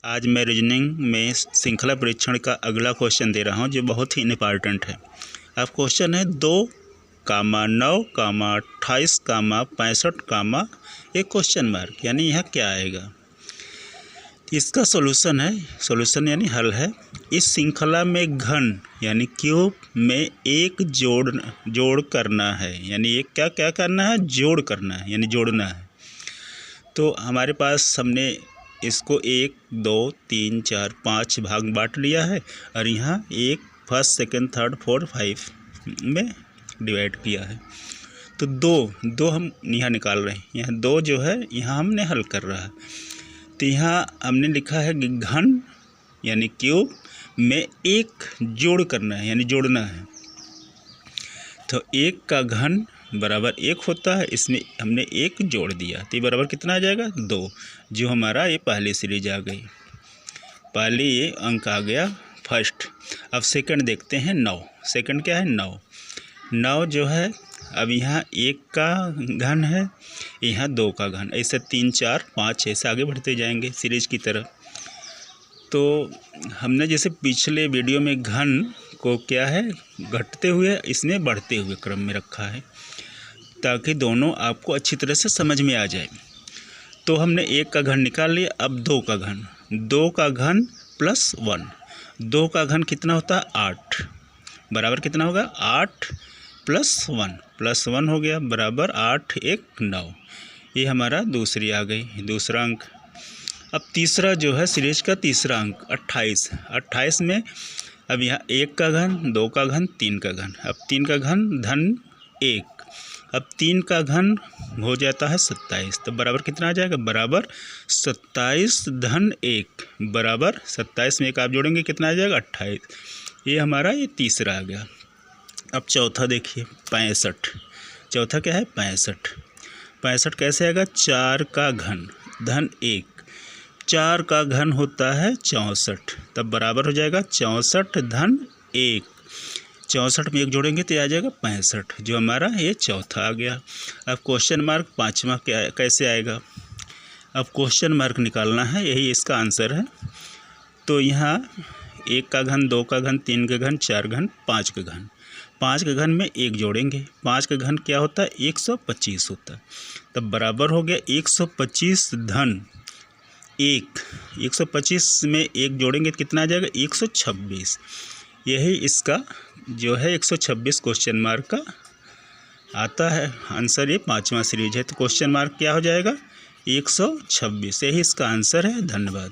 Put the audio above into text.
आज मैं रीजनिंग में श्रृंखला परीक्षण का अगला क्वेश्चन दे रहा हूं जो बहुत ही इम्पॉर्टेंट है। अब क्वेश्चन है 2, 9, 28, 65, एक क्वेश्चन मार्क, यानी यह क्या आएगा। इसका सॉल्यूशन यानी हल है। इस श्रृंखला में घन यानी क्यूब में एक जोड़ करना है, यानी एक क्या करना है, जोड़ करना है यानी जोड़ना है। तो हमारे पास हमने इसको 1, 2, 3, 4, 5 भाग बांट लिया है और यहाँ एक फर्स्ट, सेकंड, थर्ड, फोर्थ, 5 में डिवाइड किया है। तो दो हम यहाँ निकाल रहे हैं। यहाँ 2 जो है यहाँ हमने हल कर रहा है। तो यहाँ हमने लिखा है कि घन यानी क्यूब में एक जोड़ करना है यानी जोड़ना है। तो 1 का घन बराबर 1 होता है, इसमें हमने 1 जोड़ दिया तो ये बराबर कितना आ जाएगा 2, जो हमारा ये पहली सीरीज आ गई, पहले ये अंक आ गया फर्स्ट। अब सेकंड देखते हैं 9। सेकंड क्या है 9 जो है, अब यहाँ 1 का घन है, यहाँ 2 का घन, ऐसे 3, 4, 5 ऐसे आगे बढ़ते जाएंगे सीरीज की तरह। तो हमने जैसे पिछले वीडियो में घन को क्या है घटते हुए, इसमें बढ़ते हुए क्रम में रखा है ताकि दोनों आपको अच्छी तरह से समझ में आ जाए। तो हमने 1 का घन निकाल लिया। अब 2 का घन प्लस 1, 2 का घन कितना होता है 8, बराबर कितना होगा 8 प्लस 1 हो गया बराबर 8, 1, 9। ये हमारा दूसरी आ गई, दूसरा अंक। अब तीसरा जो है सीरीज का तीसरा अंक 28 में अब यहाँ 1 का घन, 2 का घन, 3 का घन। अब 3 का घन धन 1, अब 3 का घन हो जाता है 27, तो बराबर कितना आ जाएगा बराबर 27 धन 1 बराबर 27 में 1 आप जोड़ेंगे कितना आ जाएगा 28। ये हमारा ये तीसरा आ गया। अब चौथा देखिए 65। चौथा क्या है 65 कैसे आएगा, 4 का घन धन 1, 4 का घन होता है 64, तब बराबर हो जाएगा 64 धन 1, 64 में 1 जोड़ेंगे तो आ जाएगा 65, जो हमारा ये चौथा आ गया। अब क्वेश्चन मार्क 5वां कैसे आएगा। अब क्वेश्चन मार्क निकालना है, यही इसका आंसर है। तो यहाँ 1 का घन, 2 का घन, 3 का घन, 4 घन, 5 का घन, 5 के घन में 1 जोड़ेंगे। 5 का घन क्या होता है 125 होता है, तब बराबर हो गया 125 धन 1, 125 में 1 जोड़ेंगे तो कितना आ जाएगा 126। यही इसका जो है 126 क्वेश्चन मार्क का आता है आंसर। ये 5वां सीरीज है, तो क्वेश्चन मार्क क्या हो जाएगा 126, यही इसका आंसर है। धन्यवाद।